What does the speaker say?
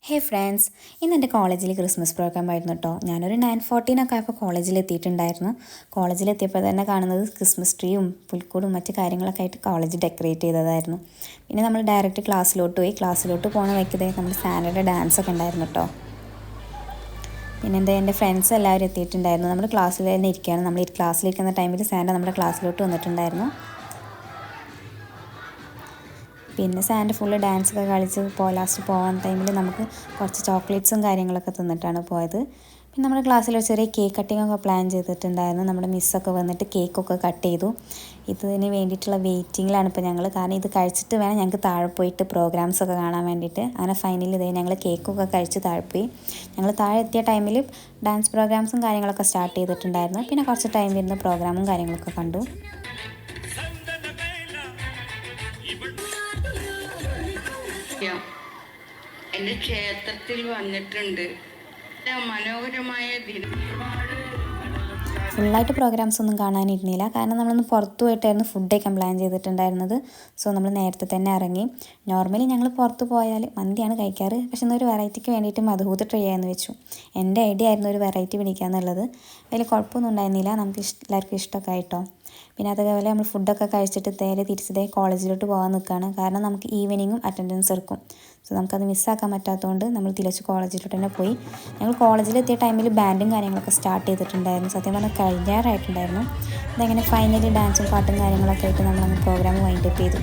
ഹേ friends, ഇന്ന് എൻ്റെ കോളേജിൽ ക്രിസ്മസ് പ്രോഗ്രാം ആയിരുന്നു കേട്ടോ. ഞാനൊരു 9:14 ആയപ്പോൾ കോളേജിൽ എത്തിയിട്ടുണ്ടായിരുന്നു. കോളേജിലെത്തിയപ്പോൾ തന്നെ കാണുന്നത് ക്രിസ്മസ് ട്രീയും പുൽക്കൂടും മറ്റു കാര്യങ്ങളൊക്കെ ആയിട്ട് കോളേജ് ഡെക്കറേറ്റ് ചെയ്തതായിരുന്നു. പിന്നെ നമ്മൾ ഡയറക്റ്റ് ക്ലാസ്സിലോട്ട് പോയി. ക്ലാസ്സിലോട്ട് പോകുന്ന വയ്ക്കതേ നമ്മുടെ സാനയുടെ ഡാൻസൊക്കെ ഉണ്ടായിരുന്നു കേട്ടോ. പിന്നെ എൻ്റെ ഫ്രണ്ട്സ് എല്ലാവരും എത്തിയിട്ടുണ്ടായിരുന്നു. നമ്മൾ ക്ലാസ്സിൽ തന്നെ ഇരിക്കുകയാണ്. നമ്മൾ ഈ ക്ലാസ്സിലിരിക്കുന്ന ടൈമിൽ സാൻഡ നമ്മുടെ ക്ലാസ്സിലോട്ട് വന്നിട്ടുണ്ടായിരുന്നു. പിന്നെ സാൻഡ് ഫുള്ള് ഡാൻസൊക്കെ കളിച്ച് ലാസ്റ്റ് പോകാൻ ടൈമിൽ നമുക്ക് കുറച്ച് ചോക്ലേറ്റ്സും കാര്യങ്ങളൊക്കെ തിന്നിട്ടാണ് പോയത്. പിന്നെ നമ്മുടെ ക്ലാസ്സിൽ ഒരു ചെറിയ കേക്ക് കട്ടിങ്ങൊക്കെ പ്ലാൻ ചെയ്തിട്ടുണ്ടായിരുന്നു. നമ്മുടെ മിസ്സൊക്കെ വന്നിട്ട് കേക്കൊക്കെ കട്ട് ചെയ്തു. ഇതിന് വേണ്ടിയിട്ടുള്ള വെയിറ്റിങ്ങിലാണ് ഇപ്പോൾ ഞങ്ങൾ. കാരണം ഇത് കഴിച്ചിട്ട് വേണം ഞങ്ങൾക്ക് താഴെ പോയിട്ട് പ്രോഗ്രാംസൊക്കെ കാണാൻ വേണ്ടിയിട്ട്. അങ്ങനെ ഫൈനലി ഇതേ ഞങ്ങൾ കേക്കൊക്കെ കഴിച്ച് താഴെ പോയി. ഞങ്ങൾ താഴെ എത്തിയ ടൈമിൽ ഡാൻസ് പ്രോഗ്രാംസും കാര്യങ്ങളൊക്കെ സ്റ്റാർട്ട് ചെയ്തിട്ടുണ്ടായിരുന്നു. പിന്നെ കുറച്ച് ടൈം ഇരുന്ന് പ്രോഗ്രാമും കാര്യങ്ങളൊക്കെ കണ്ടു. എൻ്റെ ക്ഷേത്രത്തിൽ വന്നിട്ടുണ്ട്. മനോഹരമായ ദിനം. ഫുള്ളായിട്ട് പ്രോഗ്രാംസ് ഒന്നും കാണാനിരുന്നില്ല. കാരണം നമ്മളൊന്ന് പുറത്തു പോയിട്ടായിരുന്നു ഫുഡ് കഴിക്കാൻ പ്ലാൻ ചെയ്തിട്ടുണ്ടായിരുന്നത്. സോ നമ്മൾ നേരത്തെ തന്നെ ഇറങ്ങി. നോർമലി ഞങ്ങൾ പുറത്ത് പോയാൽ മന്തിയാണ് കഴിക്കാറ്. പക്ഷെ ഇന്നൊരു വെറൈറ്റിക്ക് വേണ്ടിയിട്ട് മധുഹൂത്ത് ട്രൈ ചെയ്യാമെന്ന് വെച്ചു. എൻ്റെ ഐഡിയ ആയിരുന്നു ഒരു വെറൈറ്റി പിടിക്കുക എന്നുള്ളത്. വലിയ കുഴപ്പമൊന്നും ഉണ്ടായിരുന്നില്ല. നമുക്ക് എല്ലാവർക്കും ഇഷ്ടമൊക്കെ ആയിട്ടോ. പിന്നെ അതേപോലെ നമ്മൾ ഫുഡൊക്കെ കഴിച്ചിട്ട് തിരിച്ചതേ കോളേജിലോട്ട് പോകാൻ നിൽക്കുകയാണ്. കാരണം നമുക്ക് ഈവനിങ്ങും അറ്റൻഡൻസ് എടുക്കും. സോ നമുക്കത് മിസ്സാക്കാൻ പറ്റാത്തതുകൊണ്ട് നമ്മൾ തിരിച്ച് കോളേജിലോട്ട് തന്നെ പോയി. ഞങ്ങൾ കോളേജിലെത്തിയ ടൈമിൽ ബാൻഡും കാര്യങ്ങളൊക്കെ സ്റ്റാർട്ട് ചെയ്തിട്ടുണ്ടായിരുന്നു. സത്യം പറഞ്ഞാൽ കഴിഞ്ഞാറായിട്ടുണ്ടായിരുന്നു. അതങ്ങനെ ഫൈനലി ഡാൻസും പാട്ടും കാര്യങ്ങളൊക്കെ ആയിട്ട് നമ്മളങ്ങ് പ്രോഗ്രാം വൈൻഡപ്പ് ചെയ്തു.